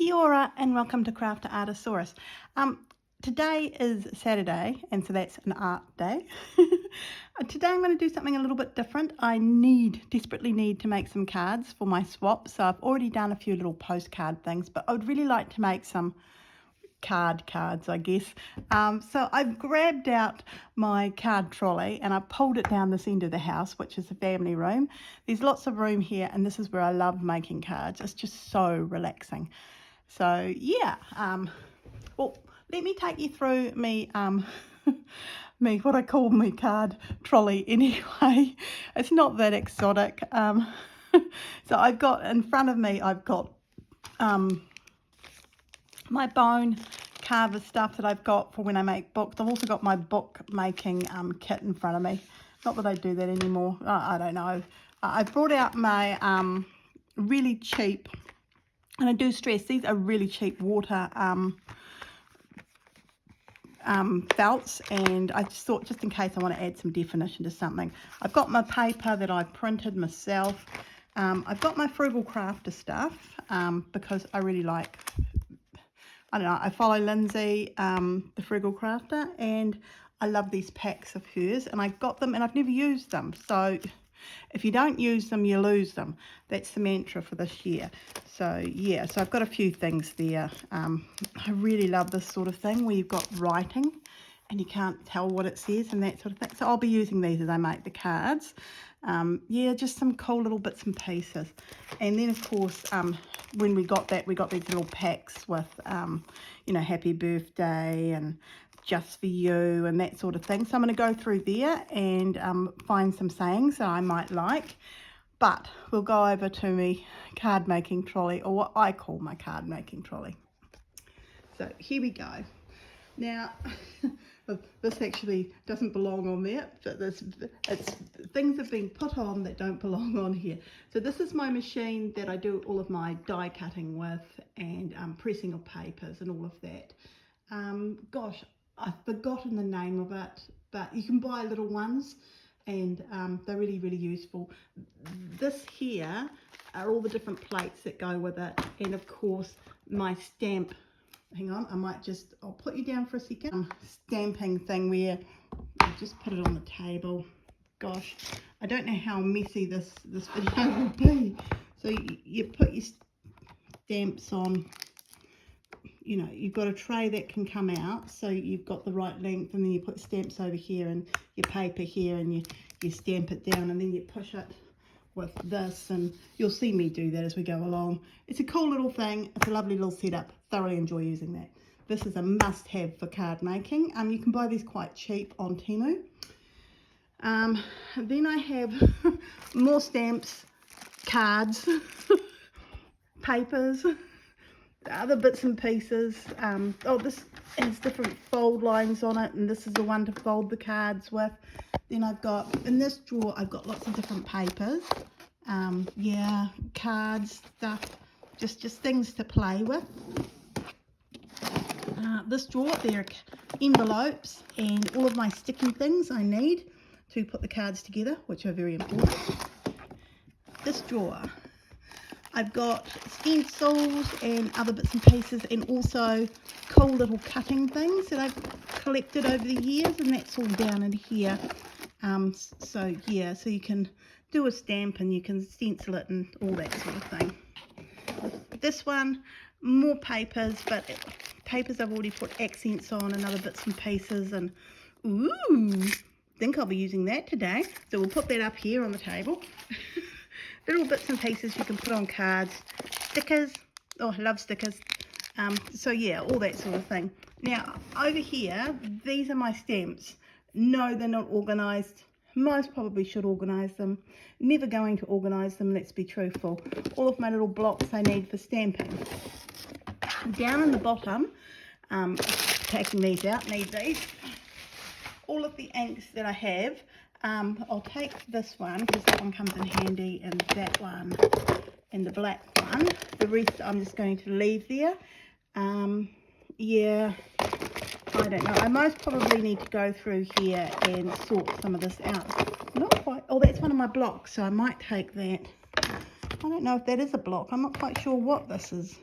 Kia ora and welcome to Craft Artosaurus. Today is Saturday and so that's an art day. Today I'm going to do something a little bit different. I desperately need to make some cards for my swap. So I've already done a few little postcard things, but I would really like to make some cards, I guess. So I've grabbed out my card trolley and I pulled it down this end of the house, which is the family room. There's lots of room here and this is where I love making cards. It's just so relaxing. So yeah, well, let me take you through me what I call my card trolley anyway. It's not that exotic. So I've got in front of me, I've got my bone carver stuff that I've got for when I make books. I've also got my book making kit in front of me. Not that I do that anymore. I don't know. I brought out my really cheap, and I do stress these are really cheap water felts, and I just thought just in case I want to add some definition to something. I've got my paper that I've printed myself. I've got my Frugal Crafter stuff because I really like, I don't know, I follow Lindsey, the Frugal Crafter, and I love these packs of hers, and I've got them and I've never used them. So if you don't use them, you lose them. That's the mantra for this year. So yeah, so I've got a few things there. I really love this sort of thing where you've got writing and you can't tell what it says and that sort of thing. So I'll be using these as I make the cards. Yeah, just some cool little bits and pieces. And then of course, when we got these little packs with, you know, happy birthday and just for you and that sort of thing. So I'm going to go through there and find some sayings that I might like. But we'll go over to me card making trolley, or what I call my card making trolley. So here we go. Now, this actually doesn't belong on there, but things have been put on that don't belong on here. So this is my machine that I do all of my die cutting with and pressing of papers and all of that. Gosh, I've forgotten the name of it, but you can buy little ones and they're really, really useful. This here are all the different plates that go with it, and of course my stamp. Hang on, I'll put you down for a second. Stamping thing where I'll just put it on the table. Gosh, I don't know how messy this video will be. So you put your stamps on. You know, you've got a tray that can come out, so you've got the right length, and then you put stamps over here and your paper here, and you stamp it down, and then you push it with this, and you'll see me do that as we go along. It's a cool little thing. It's a lovely little setup. Thoroughly enjoy using that. This is a must-have for card making. You can buy these quite cheap on Temu. Then I have more stamps, cards, papers, other bits and pieces. Oh, this has different fold lines on it, and this is the one to fold the cards with. Then I've got, in this drawer, I've got lots of different papers. Yeah, cards, stuff, just things to play with. This drawer, there are envelopes and all of my sticking things I need to put the cards together, which are very important. This drawer, I've got stencils and other bits and pieces, and also cool little cutting things that I've collected over the years, and that's all down in here. So yeah, so you can do a stamp and you can stencil it and all that sort of thing. This one, more papers, but papers I've already put accents on and other bits and pieces, and ooh, think I'll be using that today. So we'll put that up here on the table. Little bits and pieces you can put on cards. Stickers. Oh, I love stickers. So yeah, all that sort of thing. Now, over here, these are my stamps. No, they're not organised. Most probably should organise them. Never going to organise them, let's be truthful. All of my little blocks I need for stamping. Down in the bottom, taking these out, need these. All of the inks that I have. I'll take this one because that one comes in handy, and that one and the black one. The rest I'm just going to leave there. Yeah, I don't know. I most probably need to go through here and sort some of this out. Not quite. Oh, that's one of my blocks, so I might take that. I don't know if that is a block. I'm not quite sure what this is.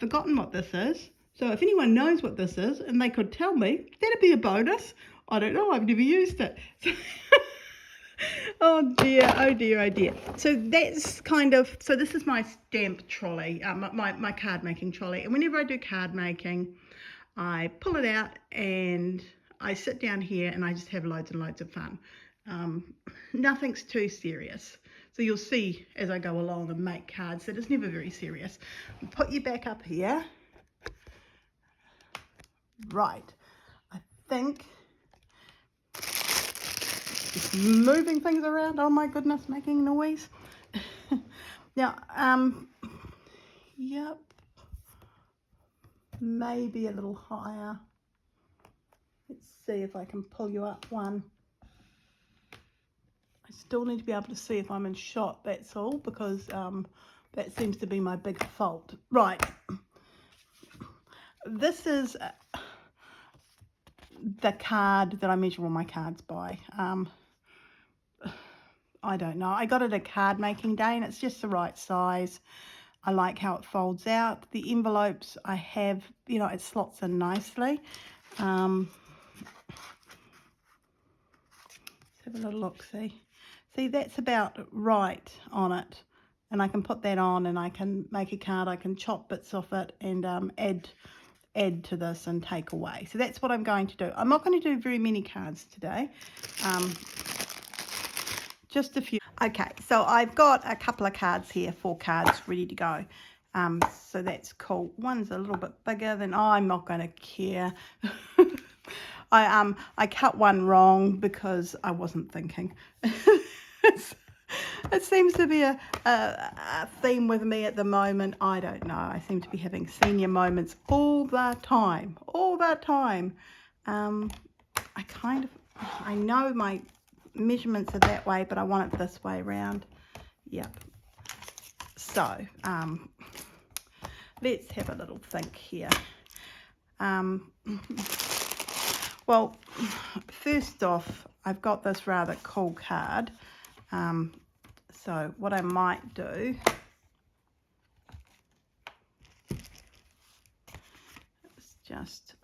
forgotten what this is. So if anyone knows what this is and they could tell me, that'd be a bonus. I don't know, I've never used it. Oh dear, oh dear, oh dear. So that's kind of, so this is my stamp trolley, my card making trolley. And whenever I do card making, I pull it out and I sit down here and I just have loads and loads of fun. Nothing's too serious. So you'll see as I go along and make cards that it's never very serious. Put you back up here. Right, I think, just moving things around, oh my goodness, making noise. Now, yep, maybe a little higher. Let's see if I can pull you up one. I still need to be able to see if I'm in shot, that's all, because that seems to be my big fault. Right, this is the card that I measure all my cards by. I don't know, I got it at card making day and it's just the right size. I like how it folds out. The envelopes I have, you know, it slots in nicely. Let's have a little look, see that's about right on it, and I can put that on and I can make a card. I can chop bits off it and add to this and take away. So that's what I'm going to do. I'm not going to do very many cards today, just a few. Okay, so I've got a couple of cards here, 4 cards ready to go. So that's cool. One's a little bit bigger than, oh, I'm not going to care. I cut one wrong because I wasn't thinking. It seems to be a theme with me at the moment. I don't know. I seem to be having senior moments all the time. All the time. I know my measurements are that way, but I want it this way around. Yep. So, let's have a little think here. Well, first off, I've got this rather cool card. So what I might do is just,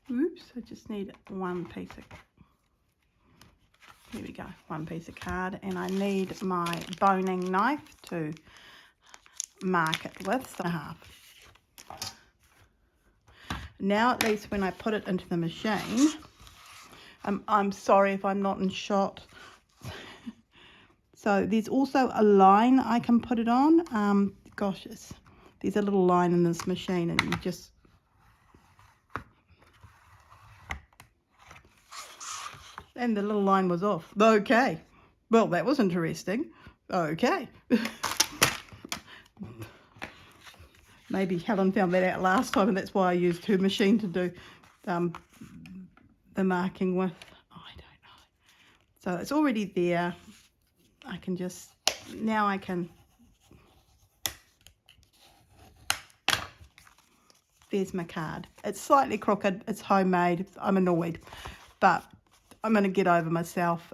oops, I just need one piece of, here we go, one piece of card, and I need my boning knife to mark it with, so half. Now at least when I put it into the machine, I'm sorry if I'm not in shot. So there's also a line I can put it on. Gosh, there's a little line in this machine and you just, and the little line was off. Okay, well that was interesting. Okay. Maybe Helen found that out last time and that's why I used her machine to do the marking with. I don't know. So it's already there. I can just, now I can, there's my card. It's slightly crooked, it's homemade, I'm annoyed, but I'm going to get over myself.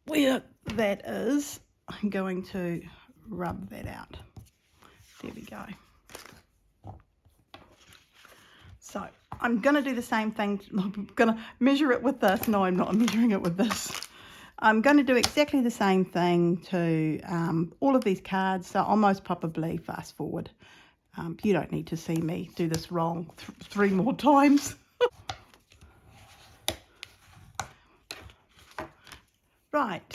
Where that is, I'm going to rub that out. There we go. So I'm going to do the same thing. I'm going to measure it with this. No, I'm not. I'm measuring it with this. I'm going to do exactly the same thing to all of these cards. So I'll most probably fast forward. You don't need to see me do this wrong 3 more times. Right.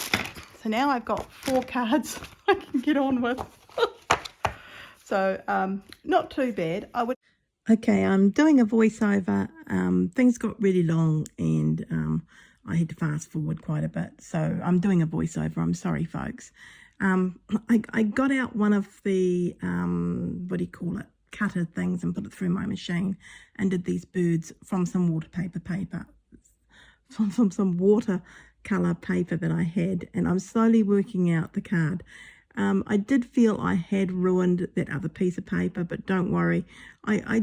So now I've got 4 cards I can get on with. So not too bad. Okay, I'm doing a voiceover. Things got really long and I had to fast forward quite a bit. So I'm doing a voiceover. I'm sorry, folks. I got out one of the, what do you call it, cutter things and put it through my machine and did these birds from some watercolor paper, from some watercolor paper that I had. And I'm slowly working out the card. I did feel I had ruined that other piece of paper, but don't worry. I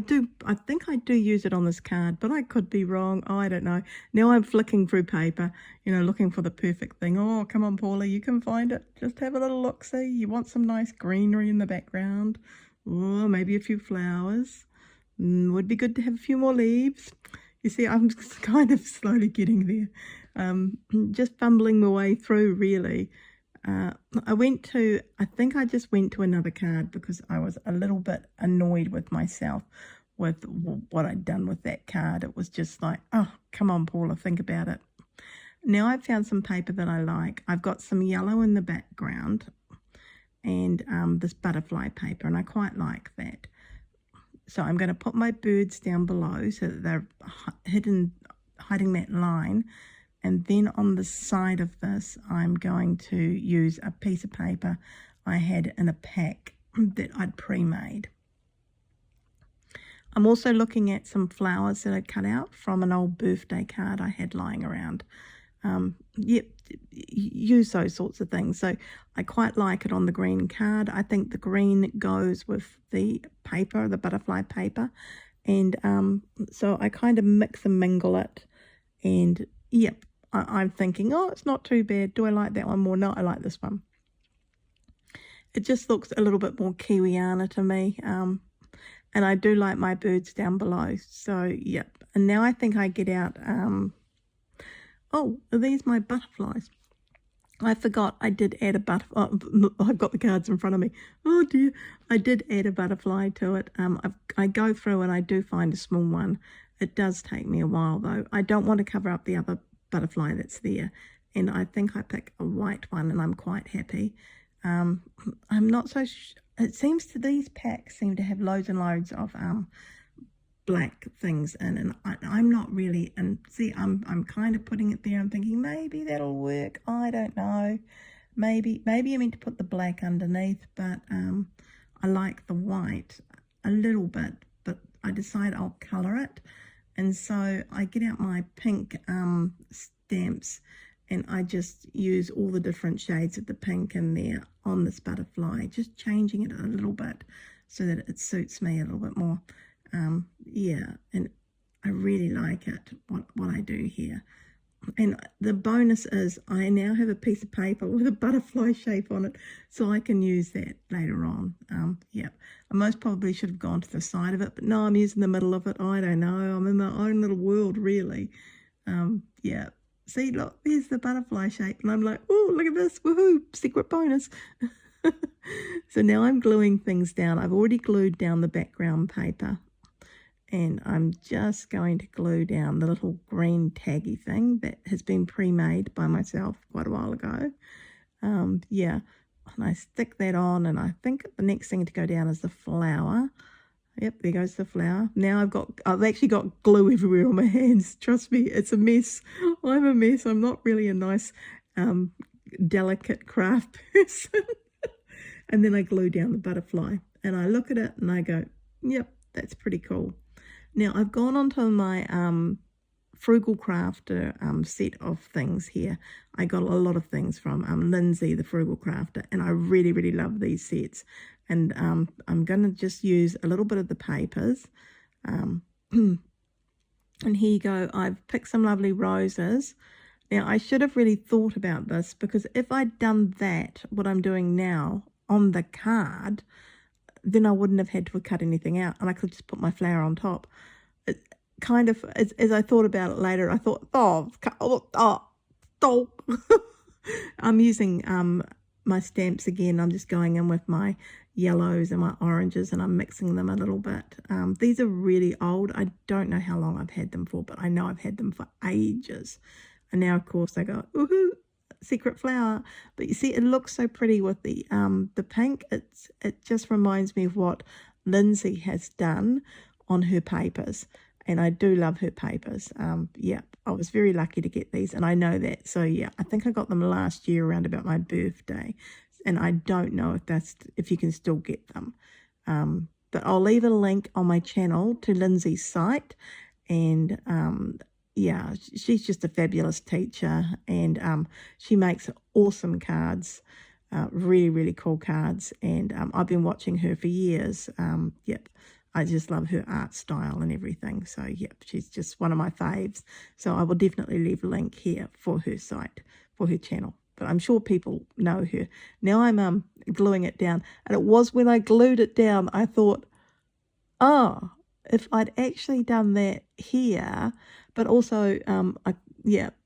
think I do use it on this card, but I could be wrong. I don't know. Now I'm flicking through paper, looking for the perfect thing. Oh, come on, Paula, you can find it. Just have a little look-see. You want some nice greenery in the background. Or maybe a few flowers. Would be good to have a few more leaves. You see, I'm kind of slowly getting there. Just fumbling my way through, really. I think I just went to another card because I was a little bit annoyed with myself with what I'd done with that card. It was just like, oh, come on, Paula, think about it. Now I've found some paper that I like. I've got some yellow in the background and this butterfly paper, and I quite like that. So I'm going to put my birds down below so that they're hiding that line. And then on the side of this, I'm going to use a piece of paper I had in a pack that I'd pre-made. I'm also looking at some flowers that I'd cut out from an old birthday card I had lying around. Yep, use those sorts of things. So I quite like it on the green card. I think the green goes with the paper, the butterfly paper. And so I kind of mix and mingle it. And yep, I'm thinking, oh, it's not too bad. Do I like that one more? No, I like this one. It just looks a little bit more Kiwiana to me. And I do like my birds down below. So, yep. And now I think I get out... oh, are these my butterflies? I forgot I did add a butterfly. Oh, I've got the cards in front of me. Oh, dear. I did add a butterfly to it. I go through and I do find a small one. It does take me a while, though. I don't want to cover up the other butterfly that's there. And I think I pick a white one, and I'm quite happy. I'm not so... It seems to these packs seem to have loads and loads of black things in, and I'm not really, and see, I'm kind of putting it there. I'm thinking maybe that'll work. I don't know. Maybe I meant to put the black underneath, but I like the white a little bit, but I decide I'll colour it. And so I get out my pink stamps, and I just use all the different shades of the pink in there on this butterfly, just changing it a little bit so that it suits me a little bit more. Yeah, and I really like it, what I do here. And the bonus is I now have a piece of paper with a butterfly shape on it, so I can use that later on. Yeah, I most probably should have gone to the side of it, but no, I'm using the middle of it. I don't know. I'm in my own little world, really. Yeah. See, look, there's the butterfly shape, and I'm like, oh, look at this, woohoo, secret bonus. So now I'm gluing things down. I've already glued down the background paper, and I'm just going to glue down the little green taggy thing that has been pre-made by myself quite a while ago. Yeah, and I stick that on, and I think the next thing to go down is the flower. Yep, there goes the flower. Now I've actually got glue everywhere on my hands. Trust me, it's a mess. I'm a mess. I'm not really a nice, delicate craft person. And then I glue down the butterfly, and I look at it and I go, yep, that's pretty cool. Now I've gone onto my Frugal Crafter set of things here. I got a lot of things from Lindsey, the Frugal Crafter, and I really, really love these sets. And I'm going to just use a little bit of the papers. And here you go. I've picked some lovely roses. Now, I should have really thought about this, because if I'd done that, what I'm doing now, on the card, then I wouldn't have had to cut anything out, and I could just put my flower on top. It kind of, as I thought about it later, I thought, I'm using my stamps again. I'm just going in with my yellows and my oranges, and I'm mixing them a little bit. These are really old. I don't know how long I've had them for, but I know I've had them for ages. And now, of course, I go, woohoo, secret flower. But you see, it looks so pretty with the pink. It just reminds me of what Lindsey has done on her papers, and I do love her papers. Yeah, I was very lucky to get these, and I know that. So yeah, I think I got them last year around about my birthday, and I don't know if you can still get them. But I'll leave a link on my channel to Lindsey's site, and yeah, she's just a fabulous teacher, and she makes awesome cards. Really, really cool cards, and I've been watching her for years. Yep, I just love her art style and everything. So, yep, she's just one of my faves. So I will definitely leave a link here for her site, for her channel. But I'm sure people know her. Now I'm gluing it down. And it was when I glued it down, I thought, oh, if I'd actually done that here, but also,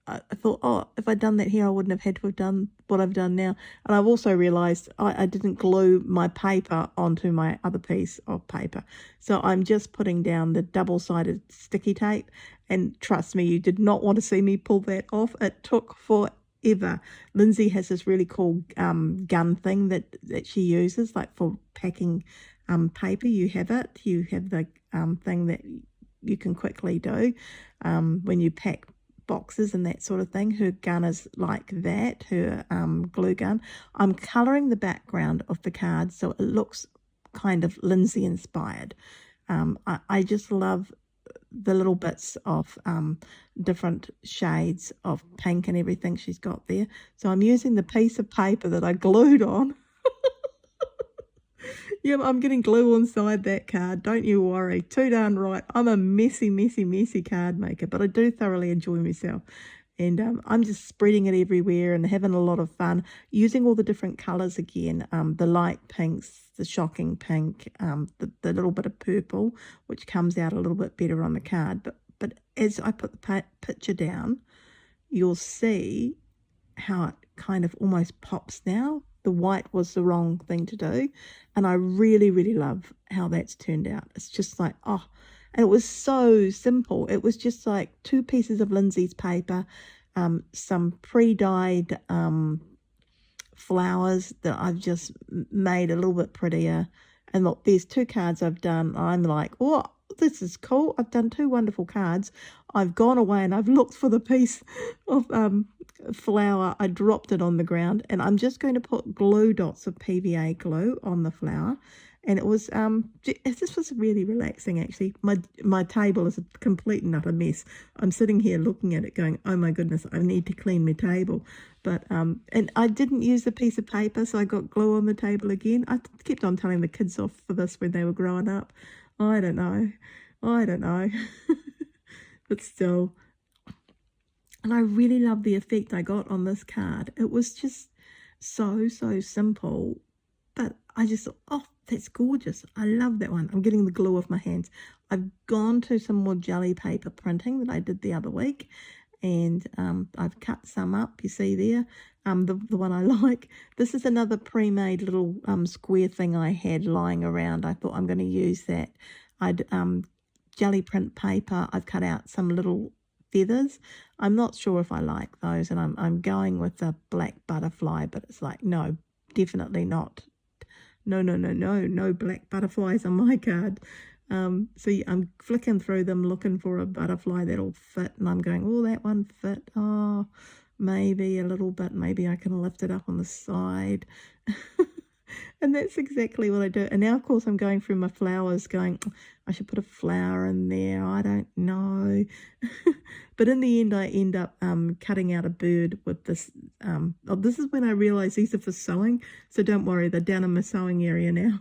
I thought, oh, if I'd done that here, I wouldn't have had to have done what I've done now. And I've also realised I didn't glue my paper onto my other piece of paper. So I'm just putting down the double-sided sticky tape. And trust me, you did not want to see me pull that off. It took forever. Lindsey has this really cool gun thing that she uses, like for packing paper. You have the thing that you can quickly do when you pack boxes and that sort of thing. Her gun is like that, her glue gun. I'm colouring the background of the card so it looks kind of Lindsey inspired. I just love the little bits of different shades of pink and everything she's got there. So I'm using the piece of paper that I glued on. Yeah, I'm getting glue inside that card. Don't you worry. Too darn right. I'm a messy, messy, messy card maker, but I do thoroughly enjoy myself. And I'm just spreading it everywhere and having a lot of fun, using all the different colours again, the light pinks, the shocking pink, the little bit of purple, which comes out a little bit better on the card. But as I put the picture down, you'll see how it kind of almost pops now. The white was the wrong thing to do, and I really, really love how that's turned out. It's just like, oh, and it was so simple. It was just like 2 pieces of Lindsey's paper, some pre-dyed flowers that I've just made a little bit prettier. And look, there's 2 cards I've done. I'm like, oh, this is cool. I've done 2 wonderful cards. I've gone away and I've looked for the piece of flower. I dropped it on the ground, and I'm just going to put glue dots of PVA glue on the flower. And it was this was really relaxing, actually. My table is a complete and utter mess. I'm sitting here looking at it going, oh my goodness, I need to clean my table. But and I didn't use the piece of paper, so I got glue on the table again. I kept on telling the kids off for this when they were growing up. I don't know. But still. And I really love the effect I got on this card. It was just so simple. But I just thought, oh, that's gorgeous. I love that one. I'm getting the glue off my hands. I've gone to some more Jelli paper printing that I did the other week. And I've cut some up, you see there, the one I like. This is another pre-made little square thing I had lying around. I thought I'm going to use that. I'd Jelli print paper. I've cut out some little feathers. I'm not sure if I like those, and I'm going with the black butterfly, but it's like, no, definitely not. No black butterflies on my card. So yeah, I'm flicking through them looking for a butterfly that'll fit, and I'm going, oh, that one fit. Oh, maybe a little bit. Maybe I can lift it up on the side. And that's exactly what I do. And now, of course, I'm going through my flowers going, I should put a flower in there. I don't know. But in the end, I end up cutting out a bird with this. This is when I realised these are for sewing. So don't worry, they're down in my sewing area now.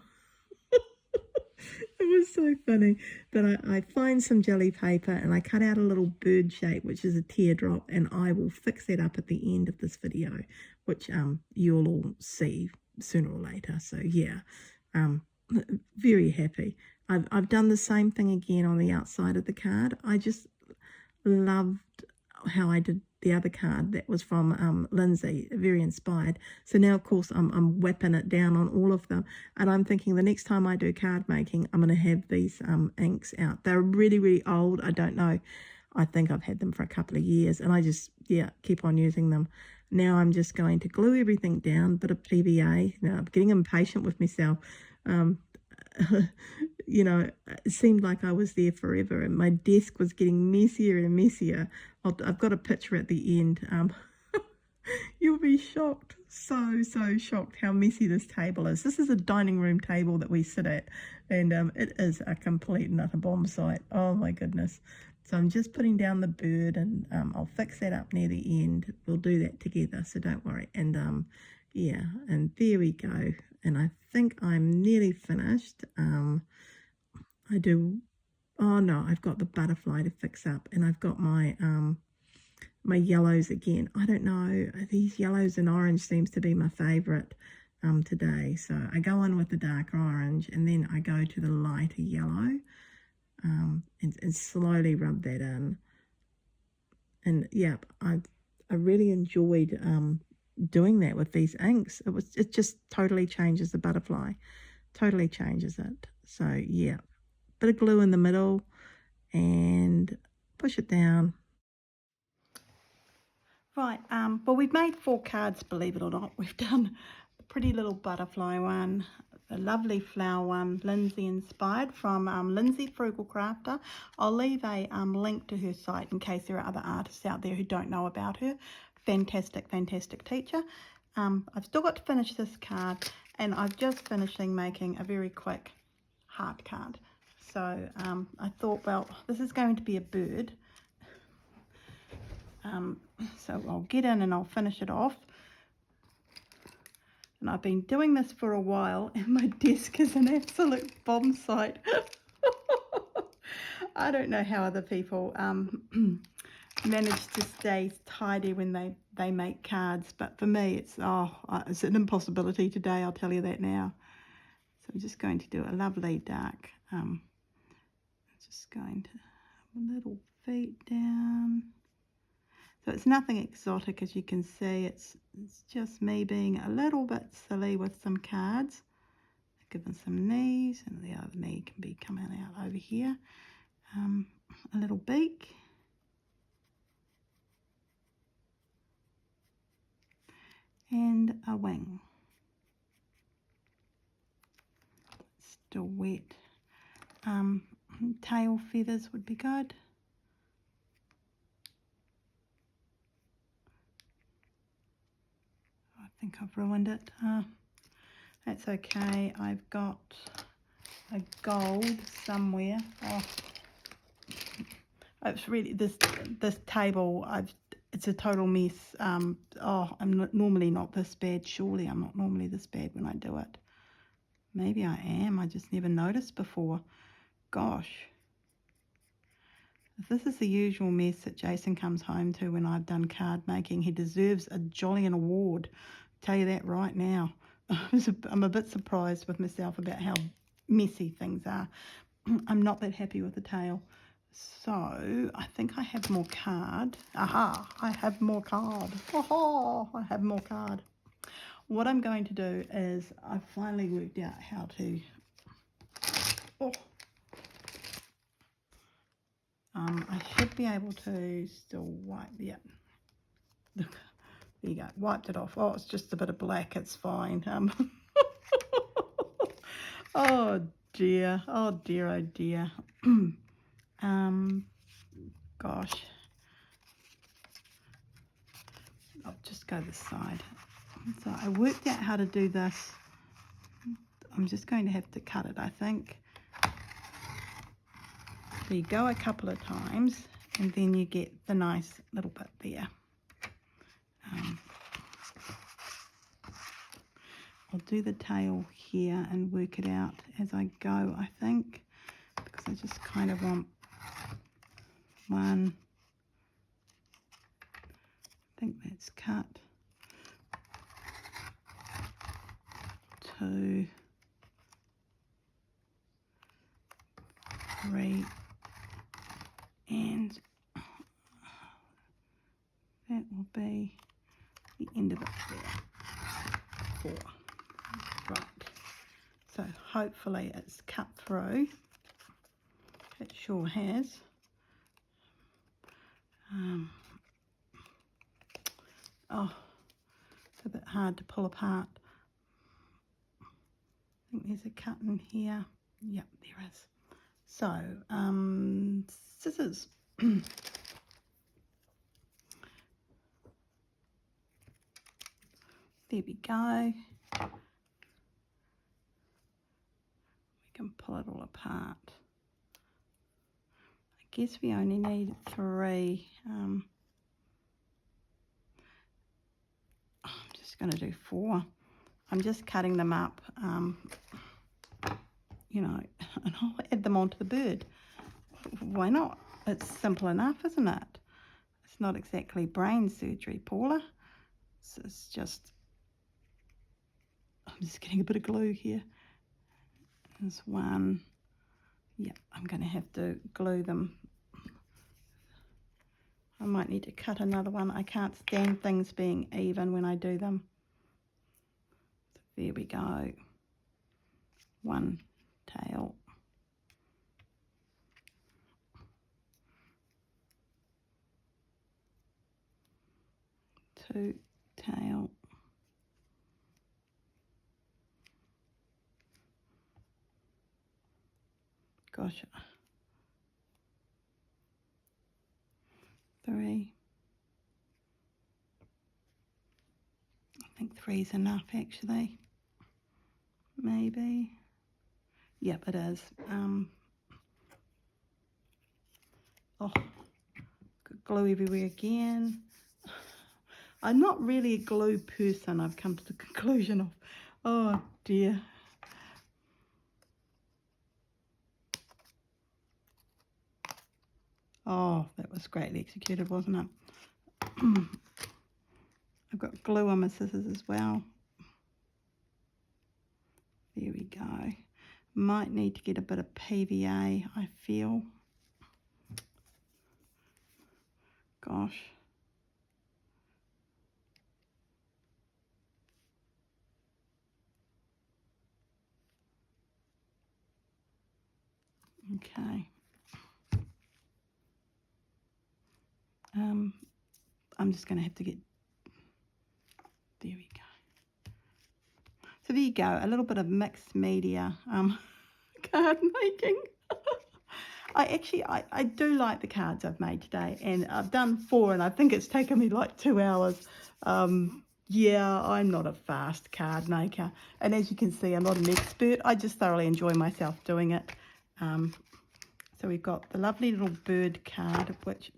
It was so funny. But I find some Jelli paper and I cut out a little bird shape, which is a teardrop. And I will fix that up at the end of this video, which you'll all see sooner or later. So yeah, very happy. I've done the same thing again on the outside of the card. I just loved how I did the other card that was from Lindsey, very inspired. So now, of course, I'm whipping it down on all of them, and I'm thinking the next time I do card making, I'm going to have these inks out. They're really, really old. I don't know. I think I've had them for a couple of years, and I just, yeah, keep on using them. Now I'm just going to glue everything down, bit of PVA. Now I'm getting impatient with myself. You know, it seemed like I was there forever, and my desk was getting messier and messier. I've got a picture at the end. You'll be shocked, so shocked how messy this table is. This is a dining room table that we sit at, and it is a complete and utter bomb site. Oh my goodness. So I'm just putting down the bird, and I'll fix that up near the end. We'll do that together, so don't worry. And yeah, and there we go. And I think I'm nearly finished. I do, oh no, I've got the butterfly to fix up, and I've got my my yellows again. I don't know, these yellows and orange seems to be my favorite today. So I go in with the dark orange, and then I go to the lighter yellow, and slowly rub that in. And yeah, I really enjoyed doing that with these inks. It just totally changes the butterfly, totally changes it. So yeah, bit of glue in the middle and push it down. Right, well, we've made 4 cards, believe it or not. We've done the pretty little butterfly one, the lovely flower one, Lindsey inspired from Lindsey Frugal Crafter. I'll leave a link to her site in case there are other artists out there who don't know about her. Fantastic, fantastic teacher. I've still got to finish this card, and I'm just finishing making a very quick heart card. So I thought, well, this is going to be a bird. So I'll get in and I'll finish it off. And I've been doing this for a while, and my desk is an absolute bomb site. I don't know how other people manage to stay tidy when they make cards, but for me it's an impossibility today, I'll tell you that now. So I'm just going to do a lovely dark, just going to have a little feet down. So it's nothing exotic, as you can see. It's just me being a little bit silly with some cards. Give them some knees, and the other knee can be coming out over here. A little beak. And a wing. Still wet. Tail feathers would be good. I think I've ruined it. That's okay. I've got a gold somewhere. It's really this table. It's a total mess. I'm normally not this bad. Surely I'm not normally this bad when I do it. Maybe I am. I just never noticed before. Gosh. If this is the usual mess that Jason comes home to when I've done card making, he deserves a jolly award. I'll tell you that right now. I'm a bit surprised with myself about how messy things are. I'm not that happy with the tail. So I think I have more card. Aha, I have more card. Oh, I have more card. What I'm going to do is I've finally worked out how to... I should be able to still wipe the... There you go, wiped it off. Oh, it's just a bit of black, it's fine. Oh dear, oh dear, oh dear. Gosh. I'll just go this side. So I worked out how to do this. I'm just going to have to cut it, I think. So you go a couple of times, and then you get the nice little bit there. I'll do the tail here and work it out as I go, I think, because I just kind of want one. I think that's cut. 2, 3, and that will be the end of it there. 4. Right. So hopefully it's cut through. It sure has. Oh, it's a bit hard to pull apart. I think there's a cut in here. Yep, there is. So, scissors. There we go. We can pull it all apart. I guess we only need 3. I'm just going to do 4. I'm just cutting them up, you know, and I'll add them onto the bird. Why not? It's simple enough, isn't it? It's not exactly brain surgery, Paula. It's just, I'm just getting a bit of glue here. There's 1. Yep, I'm going to have to glue them. I might need to cut another one. I can't stand things being even when I do them. So there we go. 1 tail. 2 tail. Gosh. 3. I think 3's enough actually. Maybe. Yep, it is. Oh, got glue everywhere again. I'm not really a glue person, I've come to the conclusion of. Oh dear. Oh, that was greatly executed, wasn't it? I've got glue on my scissors as well. There we go. Might need to get a bit of PVA, I feel. Gosh. Okay. I'm just going to have to get, there we go. So there you go, a little bit of mixed media card making. I do like the cards I've made today, and I've done 4 and I think it's taken me like 2 hours. Yeah, I'm not a fast card maker, and as you can see, I'm not an expert. I just thoroughly enjoy myself doing it. So we've got the lovely little bird card, which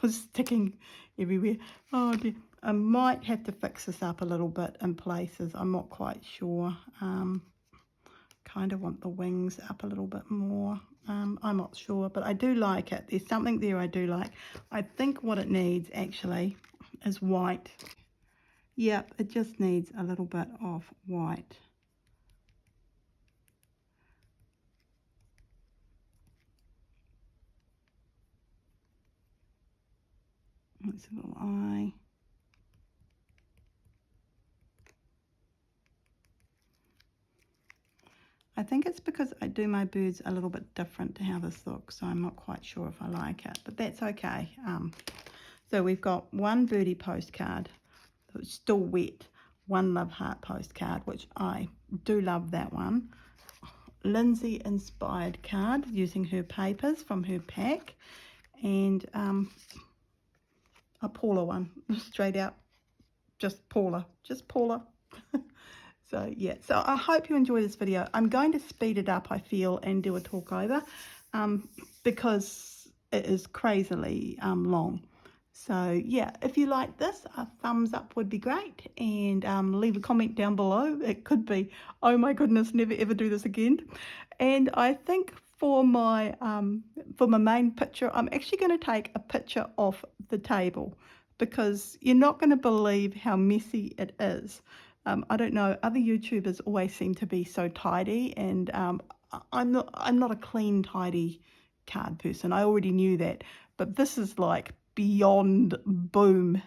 is sticking everywhere. Oh dear. I might have to fix this up a little bit in places. I'm not quite sure. Kind of want the wings up a little bit more. I'm not sure, but I do like it. There's something there I do like. I think what it needs actually is white. Yep, it just needs a little bit of white. It's a little eye. I think it's because I do my birds a little bit different to how this looks, so I'm not quite sure if I like it, but that's okay. So we've got 1 birdie postcard, it's still wet, 1 love heart postcard, which I do love that one. Lindsey inspired card using her papers from her pack, and a Paula one, straight out, just Paula. So yeah, so I hope you enjoy this video. I'm going to speed it up, I feel, and do a talk over because it is crazily long. So yeah, if you like this, a thumbs up would be great, and leave a comment down below. It could be, oh my goodness, never ever do this again. And I think for my main picture, I'm actually going to take a picture of the table, because you're not going to believe how messy it is. I don't know, other YouTubers always seem to be so tidy, and I'm not a clean, tidy card person. I already knew that, but this is like beyond boom.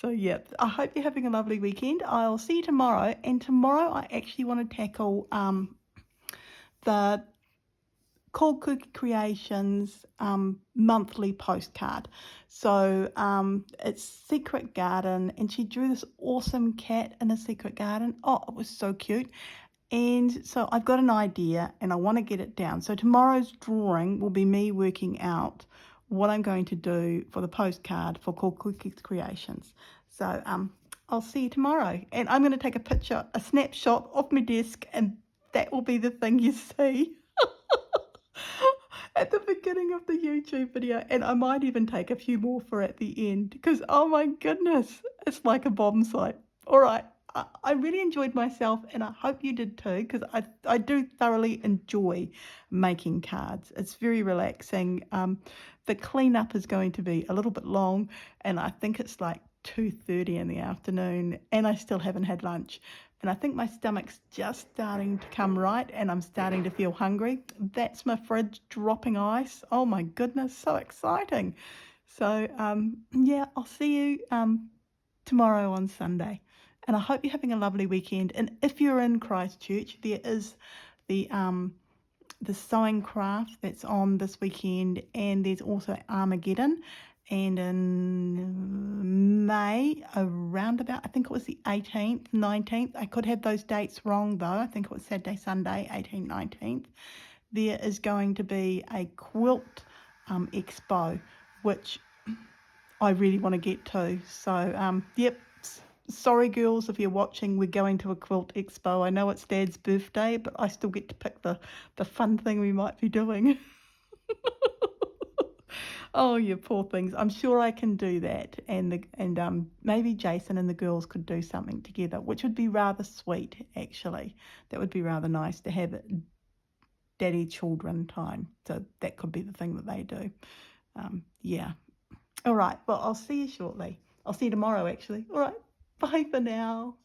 So yeah, I hope you're having a lovely weekend. I'll see you tomorrow, and tomorrow I actually want to tackle the Cold Cookie Creations monthly postcard. So it's Secret Garden, and she drew this awesome cat in a secret garden. Oh, it was so cute. And so I've got an idea, and I want to get it down. So tomorrow's drawing will be me working out what I'm going to do for the postcard for Cold Cookie Creations. So I'll see you tomorrow, and I'm going to take a picture, a snapshot of my desk, and that will be the thing you see at the beginning of the YouTube video, and I might even take a few more for at the end, because oh my goodness, it's like a bomb site. All right, I really enjoyed myself, and I hope you did too, because I do thoroughly enjoy making cards. It's very relaxing. The cleanup is going to be a little bit long, and I think it's like 2:30 in the afternoon, and I still haven't had lunch. And I think my stomach's just starting to come right, and I'm starting to feel hungry. That's my fridge dropping ice. Oh my goodness, so exciting. So, yeah, I'll see you tomorrow on Sunday. And I hope you're having a lovely weekend. And if you're in Christchurch, there is the sewing craft that's on this weekend, and there's also Armageddon. And in May, around about, I think it was the 18th, 19th, I could have those dates wrong though. I think it was Saturday, Sunday, 18th, 19th. There is going to be a quilt expo, which I really want to get to. So, yep. Sorry, girls, if you're watching, we're going to a quilt expo. I know it's Dad's birthday, but I still get to pick the fun thing we might be doing. Oh, you poor things. I'm sure I can do that. And maybe Jason and the girls could do something together, which would be rather sweet, actually. That would be rather nice to have daddy children time. So that could be the thing that they do. Yeah. All right. Well, I'll see you shortly. I'll see you tomorrow, actually. All right. Bye for now.